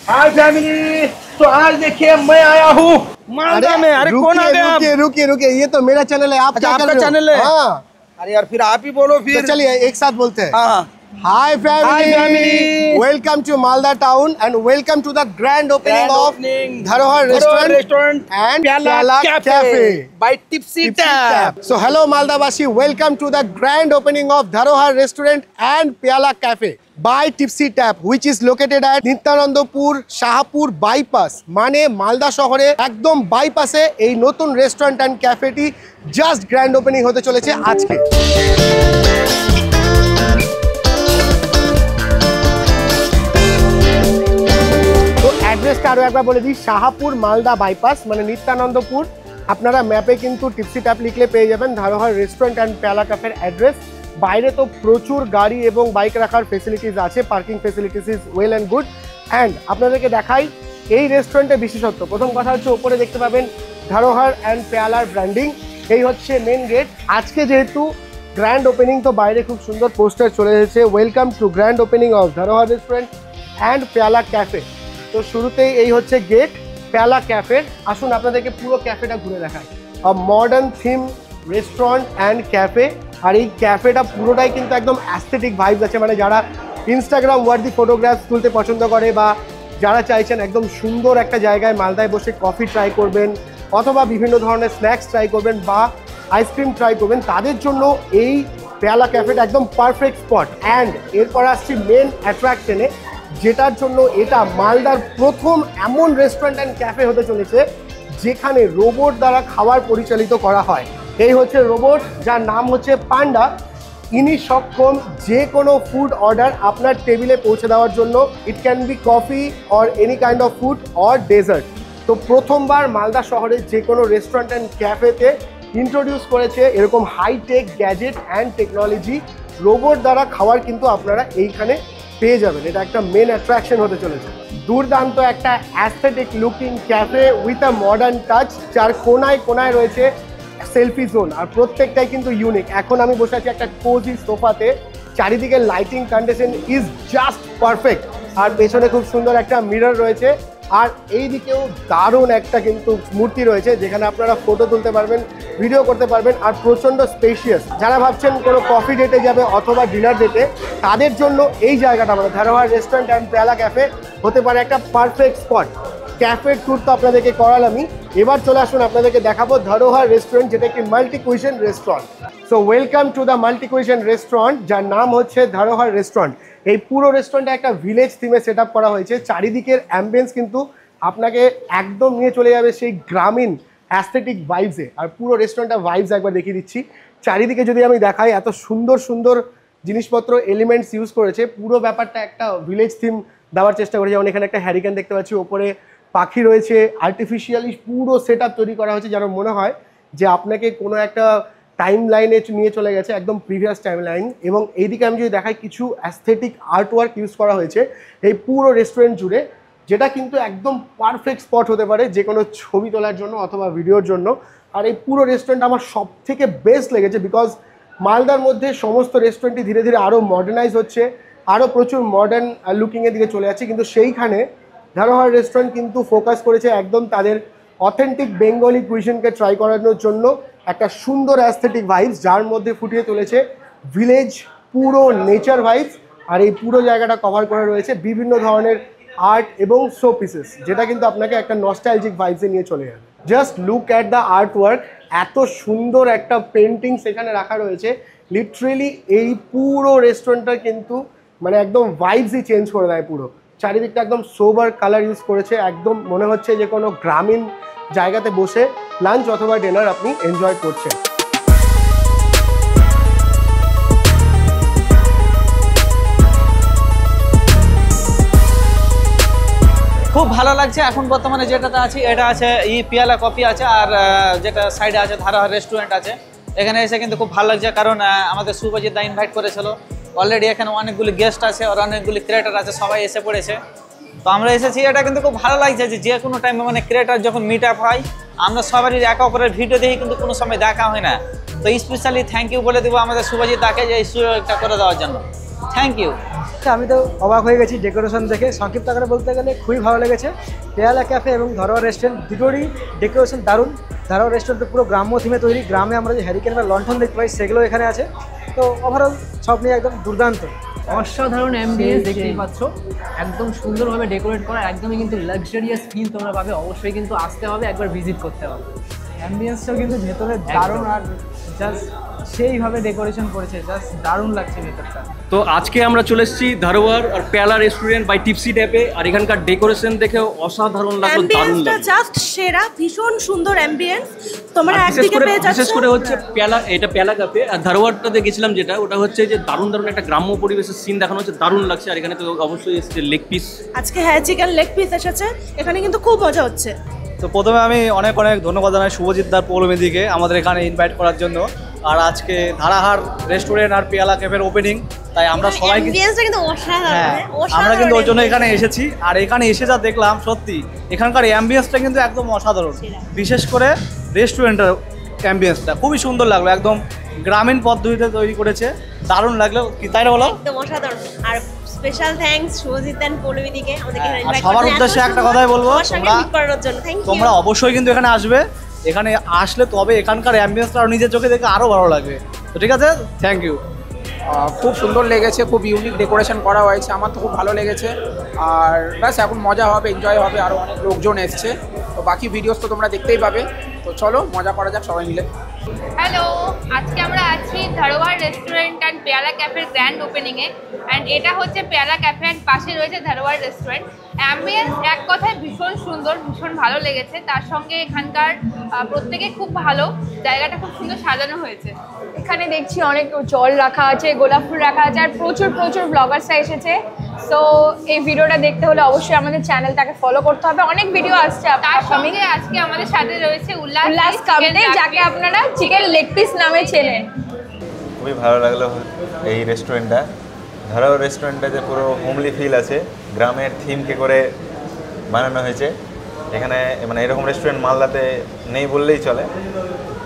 हाय family, तो आज देखिए मैं आया हूँ मालदा में। अरे कौन आ गया? रुकिए रुकिए रुकिए, ये तो मेरा चैनल है। आप क्या कर रहे हो? चैनल है? हाँ। अरे यार फिर आप ही बोलो फिर। तो चलिए एक साथ बोलते हैं। हाँ। Hi family, family. Welcome to Malda town and welcome to the grand opening of Dharohar restaurant and Pyala cafe by Tipsy Tap. So hello Maldavashi, welcome to the grand opening of Dharohar Restaurant and Pyala Cafe by Tipsy Tap, which is located at Nityanandapur Shahapur bypass. মানে মালদা শহরে একদম বাইপাসে এই নতুন restaurant and ক্যাফেটি just grand opening হতে চলেছে আজকে। তো অ্যাড্রেসটা আরো একবার বলে দিই, শাহাপুর মালদা বাইপাস মানে নিত্যানন্দপুর। আপনারা ম্যাপে কিন্তু টিপসি ট্যাপ লিখলে পেয়ে যাবেন ধরোহর রেস্টুরেন্ট অ্যান্ড প্যালা ক্যাফের অ্যাড্রেস। বাইরে তো প্রচুর গাড়ি এবং বাইক রাখার ফেসিলিটিস আছে, parking facilities is well and good. And আপনাদেরকে দেখাই এই রেস্টুরেন্টের বিশেষত্ব। প্রথম কথা হচ্ছে ওপরে দেখতে পাবেন ধরোহর অ্যান্ড প্যালার ব্র্যান্ডিং, এই হচ্ছে মেন গেট। আজকে যেহেতু গ্র্যান্ড ওপেনিং, তো বাইরে খুব সুন্দর পোস্টার চলে এসেছে, welcome to grand opening of Dharohar restaurant and Pyala cafe. তো শুরুতেই এই হচ্ছে গেট প্যালা ক্যাফের। আসুন আপনাদেরকে পুরো ক্যাফেটা ঘুরে দেখাই। Modern theme restaurant and cafe. আর এই ক্যাফেটা পুরোটাই কিন্তু একদম অ্যাস্থেটিক ভাইবস আছে, মানে যারা ইনস্টাগ্রাম ওয়ার্দি ফটোগ্রাফ তুলতে পছন্দ করে বা যারা চাইছেন একদম সুন্দর একটা জায়গায় মালদায় বসে কফি ট্রাই করবেন অথবা বিভিন্ন ধরনের স্ন্যাক্স ট্রাই করবেন বা আইসক্রিম ট্রাই করবেন, তাদের জন্য এই প্যালা ক্যাফেটা একদম পারফেক্ট স্পট। অ্যান্ড এরপর আসছি মেন অ্যাট্রাকশনে, যেটার জন্য এটা মালদার প্রথম এমন রেস্টুরেন্ট অ্যান্ড ক্যাফে হতে চলেছে যেখানে রোবট দ্বারা খাবার পরিচালিত করা হয়। এই হচ্ছে রোবট, যার নাম হচ্ছে পান্ডা। ইনি সক্ষম যে কোনো ফুড অর্ডার আপনার টেবিলে পৌঁছে দেওয়ার জন্য। It can be coffee or any kind of food or dessert. তো প্রথমবার মালদা শহরের যে কোনো রেস্টুরেন্ট অ্যান্ড ক্যাফেতে ইন্ট্রোডিউস করেছে এরকম hi tech gadget and technology robot দ্বারা খাবার, কিন্তু আপনারা এইখানে পেয়ে যাবেন। এটা একটা মেন অ্যাট্রাকশন হতে চলেছে। দুর্দান্ত একটা aesthetic looking cafe with a modern touch, যার কোনায় কোনায় রয়েছে সেলফি জোন, আর প্রত্যেকটাই কিন্তু ইউনিক। এখন আমি বসে আছি একটা কোজি সোফাতে, চারিদিকে lighting condition is just perfect, আর পেছনে খুব সুন্দর একটা মিরর রয়েছে। আর এই দিকেও দারুণ একটা কিন্তু মূর্তি রয়েছে যেখানে আপনারা ফটো তুলতে পারবেন, ভিডিও করতে পারবেন, আর প্রচণ্ড স্পেশিয়াস। যারা ভাবছেন কোনো কফি ডেটে যাবে অথবা ডিনার ডেটে, তাদের জন্য এই জায়গাটা মানে ধরোহর রেস্টুরেন্ট অ্যান্ড প্যালা ক্যাফে হতে পারে একটা পারফেক্ট স্পট। ক্যাফের ট্যুর তো আপনাদেরকে করালামই, এবার চলে আসুন আপনাদেরকে দেখাবো ধরোহর রেস্টুরেন্ট, যেটা একটি multi cuisine restaurant. So welcome to the multi cuisine restaurant, যার নাম হচ্ছে ধরোহর রেস্টুরেন্ট। এই পুরো রেস্টুরেন্টে একটা ভিলেজ থিমে সেট আপ করা হয়েছে। চারিদিকের অ্যাম্বিয়েন্স কিন্তু আপনাকে একদম নিয়ে চলে যাবে সেই গ্রামীণ অ্যাস্থেটিক ভাইবসে। আর পুরো রেস্টুরেন্টটা ভাইবস একবার দেখিয়ে দিচ্ছি। চারিদিকে যদি আমি দেখাই, এত সুন্দর সুন্দর জিনিসপত্র এলিমেন্টস ইউজ করেছে, পুরো ব্যাপারটা একটা ভিলেজ থিম দেওয়ার চেষ্টা করেছে। যেমন এখানে একটা হ্যারিকেন দেখতে পাচ্ছি, ওপরে পাখি রয়েছে, আর্টিফিশিয়ালি পুরো সেট আপ তৈরি করা হয়েছে, যেন মনে হয় যে আপনাকে কোনো একটা টাইম লাইনে নিয়ে চলে গেছে, একদম প্রিভিয়াস টাইম লাইন। এবং এইদিকে আমি যদি দেখাই, কিছু অ্যাস্থেটিক আর্ট ওয়ার্ক ইউজ করা হয়েছে এই পুরো রেস্টুরেন্ট জুড়ে, যেটা কিন্তু একদম পারফেক্ট স্পট হতে পারে যে কোনো ছবি তোলার জন্য অথবা ভিডিওর জন্য। আর এই পুরো রেস্টুরেন্ট আমার সব থেকে বেস্ট লেগেছে, বিকজ মালদার মধ্যে সমস্ত রেস্টুরেন্টই ধীরে ধীরে আরও মডার্নাইজ হচ্ছে, আরও প্রচুর মডার্ন লুকিংয়ের দিকে চলে যাচ্ছে, কিন্তু সেইখানে ধরোহর রেস্টুরেন্ট কিন্তু ফোকাস করেছে একদম তাদের অথেন্টিক বেঙ্গলি কুইজিনকে ট্রাই করানোর জন্য একটা সুন্দর অ্যাস্থেটিক ভাইবস, যার মধ্যে ফুটিয়ে তুলেছে ভিলেজ পুরো নেচার ভাইবস। আর এই পুরো জায়গাটা কভার করে রয়েছে বিভিন্ন ধরনের আর্ট এবং শো পিসেস, যেটা কিন্তু আপনাকে একটা নস্টালজিক ভাইবসে নিয়ে চলে যাবে। Just look at the art work, এত সুন্দর একটা পেন্টিং সেখানে রাখা রয়েছে। লিটারেলি এই পুরো রেস্টুরেন্টটা কিন্তু মানে একদম ভাইবসই চেঞ্জ করে দেয় পুরো। চারিদিকটা একদম সোবার কালার ইউজ করেছে, একদম মনে হচ্ছে যে কোনো গ্রামীণ জায়গাতে বসে লাঞ্চ অথবা ডিনার আপনি এনজয় করছেন। খুব ভালো লাগছে। এখন বর্তমানে যেটাতে আছি এটা আছে পিয়ালা কফি আছে, আর যেটা সাইডে আছে ধরোহর রেস্টুরেন্ট আছে। এখানে এসে কিন্তু খুব ভালো লাগছে, কারণ আমাদের শুভজিৎ দা ইনভাইট করেছিল। অলরেডি এখানে অনেকগুলি গেস্ট আছে আর অনেকগুলি ক্রিয়েটার আছে, সবাই এসে পড়েছে। তো আমরা এসেছি, এটা কিন্তু খুব ভালো লাগছে যে কোনো টাইমে মানে ক্রিয়েটার যখন মিট আপ হয়, আমরা সবারই একে অপরের ভিডিও দেখি, কিন্তু কোনো সময় দেখা হয় না। তো স্পেশালি থ্যাংক ইউ বলে দেবো আমাদের শুভজিৎ দাকে যে এই সুযোগটা করে দেওয়ার জন্য। Thank you. ফার্স্টে আমি তো অবাক হয়ে গেছি ডেকোরেশন দেখে। সংক্ষিপ্ত আকারে বলতে গেলে খুবই ভালো লেগেছে। পেয়ালা ক্যাফে এবং ধরোয়া রেস্টুরেন্ট দুটোরই ডেকোরেশন দারুণ। ধরোয়া রেস্টুরেন্ট পুরো গ্রাম্য থিমে তৈরি, গ্রামে আমরা যে হ্যারিকেন বা লণ্ঠন দেখতে পাই সেগুলো এখানে আছে। তো ওভারঅল সব নিয়ে একদম দুর্দান্ত, অসাধারণ অ্যাম্বিয়েন্স দেখতেই পাচ্ছ, একদম সুন্দরভাবে ডেকোরেট করা, একদমই কিন্তু লাক্সারিয়াস ফিল তোমরা পাবে। অবশ্যই কিন্তু আসতে হবে, একবার ভিজিট করতে হবে। অ্যাম্বিয়েন্সটাও কিন্তু ভেতরে দারুণ, আর জাস্ট সেইভাবে ডেকোরেশন করেছে, জাস্ট দারুণ লাগছে ভেতরটা। তো আজকে আমরা চলে এসেছি ধারোয়ার আর পেয়ালা রেস্টুরেন্ট বাই টিপসি ট্যাপে, আর এখানকার ডেকোরেশন দেখেও অসাধারণ লাগলো, দারুণ লাগলো, জাস্ট সেরা, ভীষণ সুন্দর অ্যাম্বিয়েন্স। তোমরা একদিকে পেয়ে যাচ্ছ, বিশেষ করে হচ্ছে পেয়ালা, এটা পেয়ালা ক্যাফে। আর ধারোয়ারটাতে গেছিলাম যেটা, ওটা হচ্ছে যে দারুণ দারুণ একটা গ্রাম্য পরিবেশের সিন দেখানো হচ্ছে, দারুণ লাগছে। আর এখানে তো অবশ্যই এসেছে লেগ পিস, আজকে হ্যাঁ চিকেন লেগ পিস এসেছে, এখানে কিন্তু খুব মজা হচ্ছে। তো প্রথমে আমি অনেক অনেক ধন্যবাদ জানাই শুভজিৎ দার পৌলমেদিকে আমাদের এখানে ইনভাইট করার জন্য। আর আজকে ধারাহার রেস্টুরেন্ট আর পেয়ালা ক্যাফের ওপেনিং, তাই আমরা সবাই আমরা কিন্তু ওই জন্য এখানে এসেছি। আর এখানে এসে যা দেখলাম, সত্যি এখানকার অ্যাম্বিয়েন্সটা কিন্তু একদম অসাধারণ। বিশেষ করে রেস্টুরেন্টের অ্যাম্বিয়েন্সটা খুবই সুন্দর লাগলো, একদম গ্রামীণ পদ্ধতিতে তৈরি করেছে, দারুণ লাগলো। কি তাই না বলো? একদম অসাধারণ। আর স্পেশাল থ্যাঙ্কস শুভজিৎ এন্ড পৌলমীদিকে আমাদের এখানে আর ইনভাইট সবার উদ্দেশ্যে একটা কথাই বলবো, তোমরা তোমরা অবশ্যই কিন্তু এখানে আসবে। এখানে আসলে তবে এখানকার অ্যাম্বিয়েন্সটা নিজের চোখে দেখে আরও ভালো লাগবে। তো ঠিক আছে, থ্যাংক ইউ। খুব সুন্দর লেগেছে, খুব ইউনিক ডেকোরেশন করা হয়েছে, আমার তো খুব ভালো লেগেছে। আর ব্যাস এখন মজা হবে, এনজয় হবে, আরও অনেক লোকজন এসছে। তো বাকি ভিডিওস তো তোমরা দেখতেই পাবে। তো চলো মজা করা যাক সবাই মিলে। হ্যালো, আজকে আমরা আছি ধারোয়ার রেস্টুরেন্ট অ্যান্ড পেয়ালা ক্যাফের গ্র্যান্ড ওপেনিংয়ে। অ্যান্ড এটা হচ্ছে পেয়ালা ক্যাফে অ্যান্ড পাশে রয়েছে ধারোয়ার রেস্টুরেন্ট। অ্যাম্বিয়েন্স এক কথায় ভীষণ সুন্দর, ভীষণ ভালো লেগেছে। তার সঙ্গে এখানকার প্রত্যেকে খুব ভালো, জায়গাটা খুব সুন্দর সাজানো হয়েছে। এখানে দেখছি অনেক জল রাখা আছে, গোলাপ ফুল রাখা আছে, আর প্রচুর প্রচুর ব্লগার্সরা এসেছে। সো এই ভিডিওটা দেখতে হলে অবশ্যই আমাদের চ্যানেলটাকে ফলো করতে হবে, অনেক ভিডিও আসছে। তার সঙ্গে আজকে আমাদের সাথে রয়েছে উল্লাস কামতে, যাকে আপনারা চিকেন লেগ পিস নামে চেনেন। খুবই ভালো লাগলো এই রেস্টুরেন্টটা। ধারাও রেস্টুরেন্টটাতে পুরো হোমলি ফিল আছে, গ্রামের থিমকে করে বানানো হয়েছে। এখানে মানে এরকম রেস্টুরেন্ট মালদাতে নেই বললেই চলে।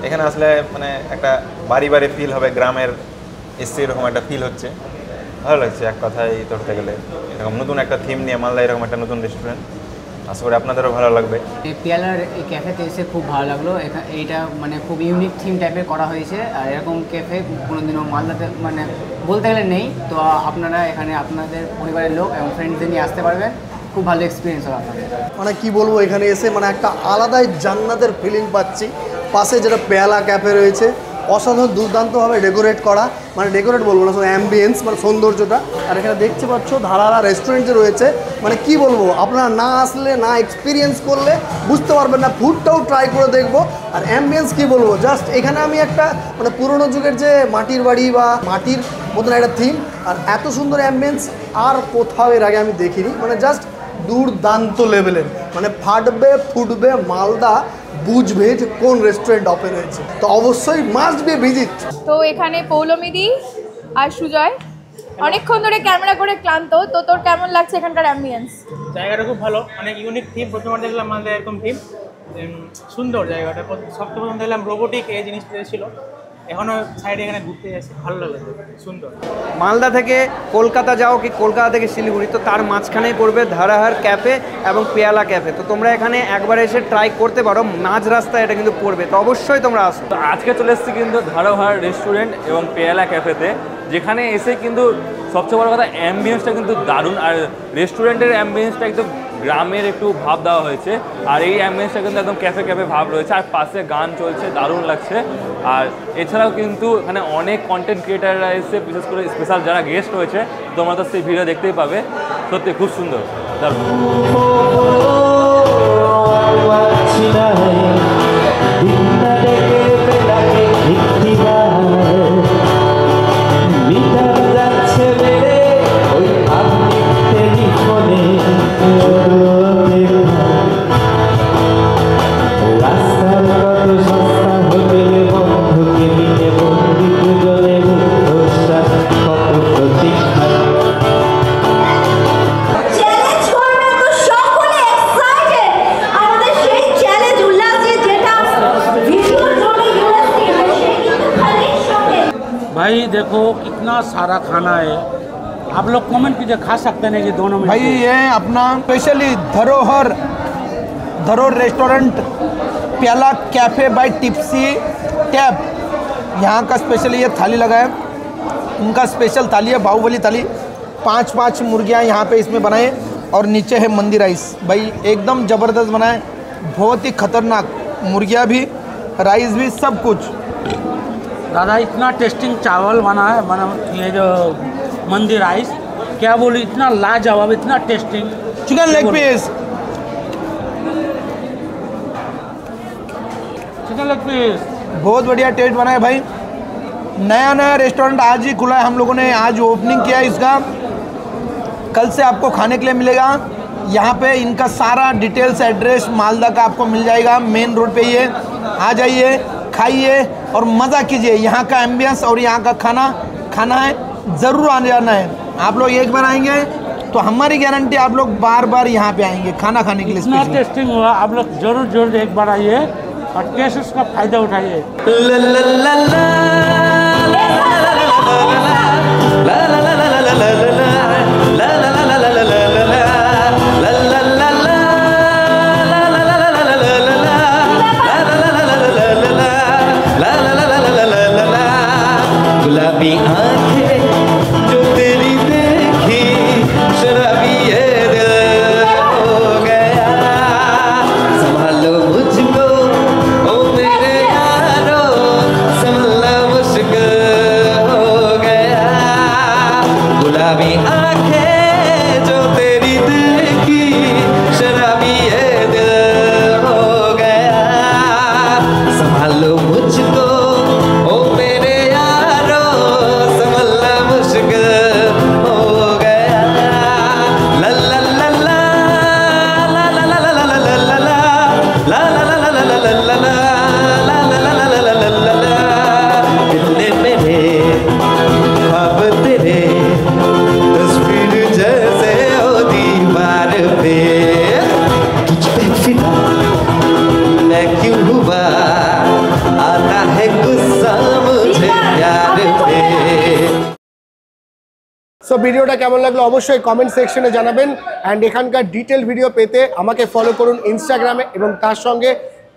এখানে আসলে মানে একটা বাড়ি বাড়ি ফিল হবে, গ্রামের এসছে এরকম একটা ফিল হচ্ছে, ভালো লাগছে এক কথায় ধরতে গেলে। এরকম নতুন একটা থিম নিয়ে মালদা এরকম একটা নতুন রেস্টুরেন্ট, আশা করি আপনাদেরও ভালো লাগবে। এই পেয়ালার এই ক্যাফেতে এসে খুব ভালো লাগলো। এইটা মানে খুব ইউনিক থিম টাইপের করা হয়েছে, আর এরকম ক্যাফে কোনোদিনও মালদাতে মানে বলতে গেলে নেই। তো আপনারা এখানে আপনাদের পরিবারের লোক এবং ফ্রেন্ডসদের নিয়ে আসতে পারবেন, খুব ভালো এক্সপিরিয়েন্স হবে আপনাদের। মানে কি বলবো, এখানে এসে মানে একটা আলাদাই জান্নাতের ফিলিং পাচ্ছি। পাশে যেটা পেয়ালা ক্যাফে রয়েছে, অসাধারণ দুর্দান্তভাবে ডেকোরেট করা, মানে ডেকোরেট বলবো না, অ্যাম্বিয়েন্স মানে সৌন্দর্যটা। আর এখানে দেখতে পাচ্ছ ধারারা রেস্টুরেন্ট যে রয়েছে, মানে কি বলবো, আপনারা না আসলে না এক্সপিরিয়েন্স করলে বুঝতে পারবেন না। ফুডটাও ট্রাই করে দেখবো। আর অ্যাম্বিয়েন্স কি বলবো, জাস্ট এখানে আমি একটা মানে পুরোনো যুগের যে মাটির বাড়ি বা মাটির মতন একটা থিম, আর এত সুন্দর অ্যাম্বিয়েন্স আর কোথাও এর আগে আমি দেখিনি। মানে জাস্ট দুর্দান্ত লেভেলের, মানে ফাটবে ফুটবে মালদা বুঝবে যে কোন রেস্টুরেন্ট ওপেন হয়েছে। তো অবশ্যই মাস্ট বি ভিজিট। তো এখানে পৌলমিদি আর সুজয় অনেকক্ষণ ধরে ক্যামেরা করে ক্লান্ত। তো তোর কেমন লাগছে এখানকার অ্যাম্বিয়েন্স? জায়গাটা খুব ভালো, অনেক ইউনিক থিম। প্রথমবার দেখলাম মালদা এরকম থিম, সুন্দর জায়গাটা। সবচেয়ে প্রথম দেখলাম রোবোটিক এই জিনিসটা ছিল, এখনও সাইডে এখানে ঘুরতে যাচ্ছে, ভালো লাগে, সুন্দর। মালদা থেকে কলকাতা যাও কি কলকাতা থেকে শিলিগুড়ি, তো তার মাঝখানেই পড়বে ধারাহার ক্যাফে এবং পেয়ালা ক্যাফে। তো তোমরা এখানে একবার এসে ট্রাই করতে পারো, মাঝ রাস্তায় এটা কিন্তু পড়বে, তো অবশ্যই তোমরা আসো। তো আজকে চলে এসেছি কিন্তু ধারাহার রেস্টুরেন্ট এবং পেয়ালা ক্যাফেতে, যেখানে এসে কিন্তু সবচেয়ে বড় কথা অ্যাম্বিয়েন্সটা কিন্তু দারুণ। আর রেস্টুরেন্টের অ্যাম্বিয়েন্সটা একটু গ্রামের একটু ভাব দেওয়া হয়েছে, আর এই অ্যাম্বিয়েন্সটা কিন্তু একদম ক্যাফে ক্যাফে ভাব রয়েছে, আর পাশে গান চলছে, দারুণ লাগছে। আর এছাড়াও কিন্তু এখানে অনেক কন্টেন্ট ক্রিয়েটাররা এসে, বিশেষ করে স্পেশাল যারা গেস্ট রয়েছে, তোমরা তো সেই ভিডিও দেখতেই পাবে। সত্যি খুব সুন্দর, দারুণ। भाई देखो कितना सारा खाना है, आप लोग कमेंट कीजिए, खा सकते हैं कि दोनों में भाई ये अपना स्पेशली धरोहर रेस्टोरेंट प्याला कैफ़े बाय टिप्सी टैप, यहाँ का स्पेशली ये थाली लगा है, उनका स्पेशल थाली है बाहुबली थाली। 5 मुर्गियाँ यहाँ पे इसमें बनाए और नीचे है मंदी राइस। भाई एकदम ज़बरदस्त बनाए, बहुत ही खतरनाक, मुर्गियाँ भी, राइस भी, सब कुछ। दादा इतना टेस्टिंग चावल बना है, ये जो मंदी राइस, क्या बोली, इतना लाजवाब, इतना टेस्टिंग। चिकन लेग पीस, बहुत बढ़िया टेस्ट बना है भाई। नया रेस्टोरेंट आज ही खुला है, हम लोगों ने आज ओपनिंग किया है इसका, कल से आपको खाने के लिए मिलेगा। यहाँ पे इनका सारा डिटेल्स एड्रेस मालदा का आपको मिल जाएगा, मेन रोड पे ही है। आ जाइए, खाइए और मज़ा कीजिए। यहाँ का एम्बियंस और यहाँ का खाना है, ज़रूर आने जाना है। आप लोग एक बार आएंगे तो हमारी गारंटी आप लोग बार बार यहाँ पे आएंगे खाना खाने के लिए। इतना टेस्टिंग हुआ, आप लोग जरूर एक बार आइए और टेस्ट उसका फायदा उठाइए। गुलाबी आंखें जो तेरी देखी, शराबी ये दिल हो गया। संभालो मुझको ओ मेरे यारो, संभलना मुश्किल हो गया। गुलाबी आंखें जो तेरी देखी, शराबी ये दिल हो गया। संभालो मुझको ओ मेरे यारो, संभलना मुश्किल हो गया। ला ला ला ला ला ला ला ला ला ला ला ला ला ला ला। दिल ने मेरे ख्वाब तेरे, तस्वीर जैसे हो दीवार पे। तुझ पे फिदा मैं क्यों हुआ, आता है गुस्सा मुझे प्यार पे। সো ভিডিওটা কেমন লাগলো অবশ্যই কমেন্ট সেকশনে জানাবেন। অ্যান্ড এখানকার ডিটেল ভিডিও পেতে আমাকে ফলো করুন ইনস্টাগ্রামে, এবং তার সঙ্গে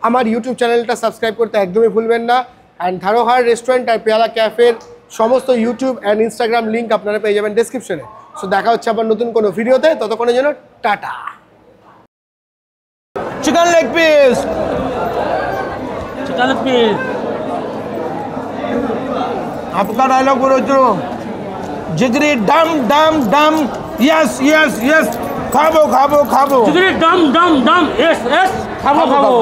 আমার ইউটিউব চ্যানেলটা সাবস্ক্রাইব করতে একদমই ভুলবেন না। অ্যান্ড ধারোহার রেস্টুরেন্ট আর পেয়ালা ক্যাফের সমস্ত ইউটিউব অ্যান্ড ইনস্টাগ্রাম লিঙ্ক আপনারা পেয়ে যাবেন ডেসক্রিপশনে। সো দেখা হচ্ছে আবার নতুন কোনো ভিডিওতে, ততক্ষণের জন্য টাটা। Chicken leg piece, chicken leg piece, आपका डायलॉग बोलो चलो। जिगरी डम डम डम, यस यस यस, खाबो खाबो खाबो, जिगरी डम डम डम, यस यस, खाबो खाबो।